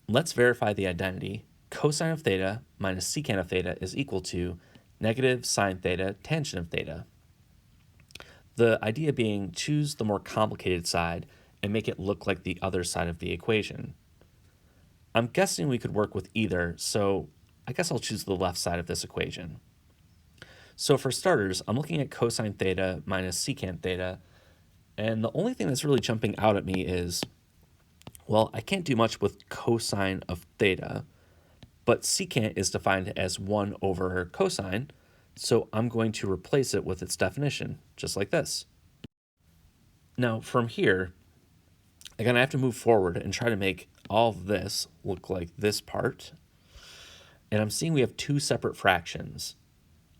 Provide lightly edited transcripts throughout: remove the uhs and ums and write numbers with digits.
Let's verify the identity. Cosine of theta minus secant of theta is equal to negative sine theta tangent of theta. The idea being choose the more complicated side and make it look like the other side of the equation. I'm guessing we could work with either, so I guess I'll choose the left side of this equation. So for starters, I'm looking at cosine theta minus secant theta, and the only thing that's really jumping out at me is, well, I can't do much with cosine of theta, but secant is defined as 1 over cosine, so I'm going to replace it with its definition, just like this. Now, from here, again, I have to move forward and try to make all of this look like this part. And I'm seeing we have two separate fractions.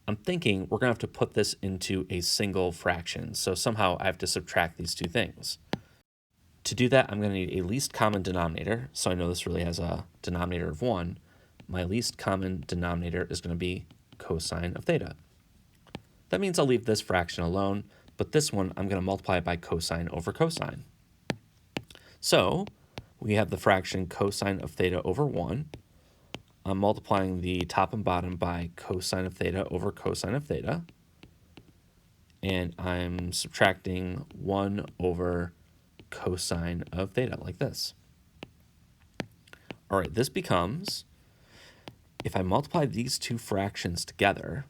I'm thinking we're going to have to put this into a single fraction, so somehow I have to subtract these two things. To do that, I'm going to need a least common denominator, so I know this really has a denominator of 1. My least common denominator is going to be cosine of theta. That means I'll leave this fraction alone, but this one I'm going to multiply by cosine over cosine. So we have the fraction cosine of theta over 1. I'm multiplying the top and bottom by cosine of theta over cosine of theta. And I'm subtracting 1 over cosine of theta, like this. All right, this becomes, if I multiply these two fractions together,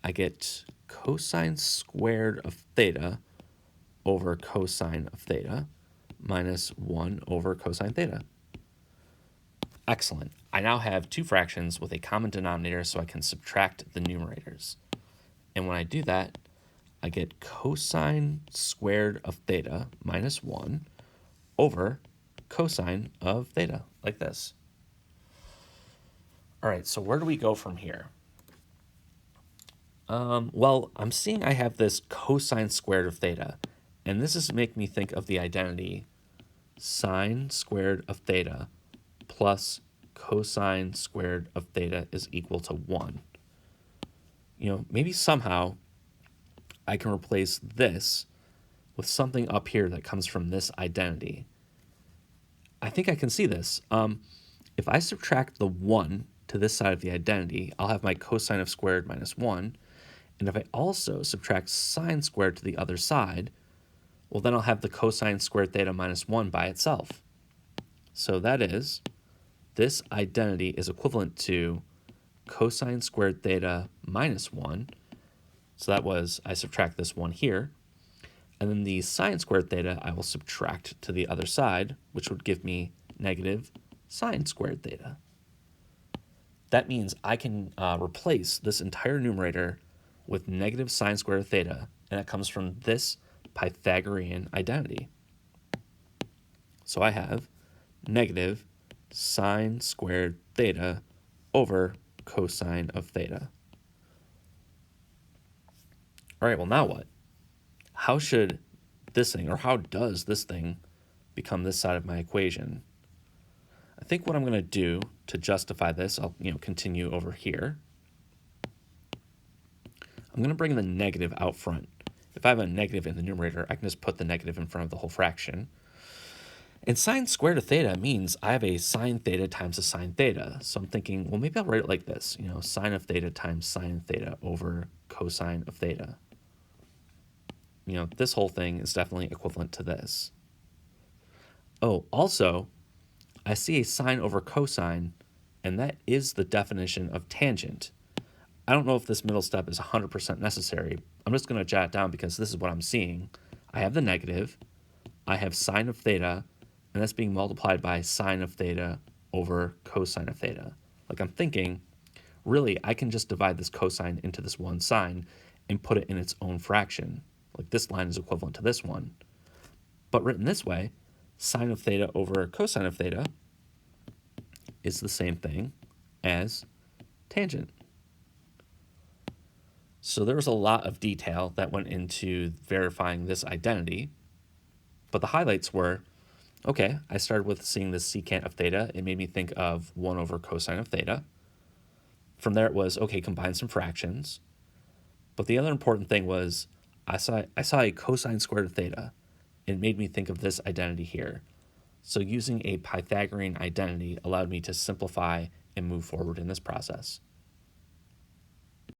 I get cosine squared of theta over cosine of theta minus 1 over cosine theta. Excellent. I now have two fractions with a common denominator, so I can subtract the numerators. And when I do that, I get cosine squared of theta minus 1 over cosine of theta, like this. All right, so where do we go from here? Well, I'm seeing I have this cosine squared of theta, and this is making me think of the identity sine squared of theta plus cosine squared of theta is equal to 1. Maybe somehow I can replace this with something up here that comes from this identity. I think I can see this. If I subtract the 1 to this side of the identity, I'll have my cosine of squared minus 1. And if I also subtract sine squared to the other side, well, then I'll have the cosine squared theta minus 1 by itself. So that is, this identity is equivalent to cosine squared theta minus 1. So that was, I subtract this 1 here. And then the sine squared theta I will subtract to the other side, which would give me negative sine squared theta. That means I can replace this entire numerator with negative sine squared of theta, and it comes from this Pythagorean identity. So I have negative sine squared theta over cosine of theta. All right, well, now what? How should this thing, or how does this thing become this side of my equation? I think what I'm going to do to justify this, I'll continue over here. I'm going to bring the negative out front. If I have a negative in the numerator, I can just put the negative in front of the whole fraction. And sine squared of theta means I have a sine theta times a sine theta. So I'm thinking, well, maybe I'll write it like this, sine of theta times sine theta over cosine of theta. This whole thing is definitely equivalent to this. Oh, also, I see a sine over cosine, and that is the definition of tangent. I don't know if this middle step is 100% necessary. I'm just going to jot it down because this is what I'm seeing. I have the negative, I have sine of theta, and that's being multiplied by sine of theta over cosine of theta. Like, I'm thinking, really, I can just divide this cosine into this one sine and put it in its own fraction. Like, this line is equivalent to this one. But written this way, sine of theta over cosine of theta is the same thing as tangent. So there was a lot of detail that went into verifying this identity, but the highlights were, okay, I started with seeing the secant of theta. It made me think of 1 over cosine of theta. From there it was, okay, combine some fractions. But the other important thing was I saw a cosine squared of theta. It made me think of this identity here. So using a Pythagorean identity allowed me to simplify and move forward in this process.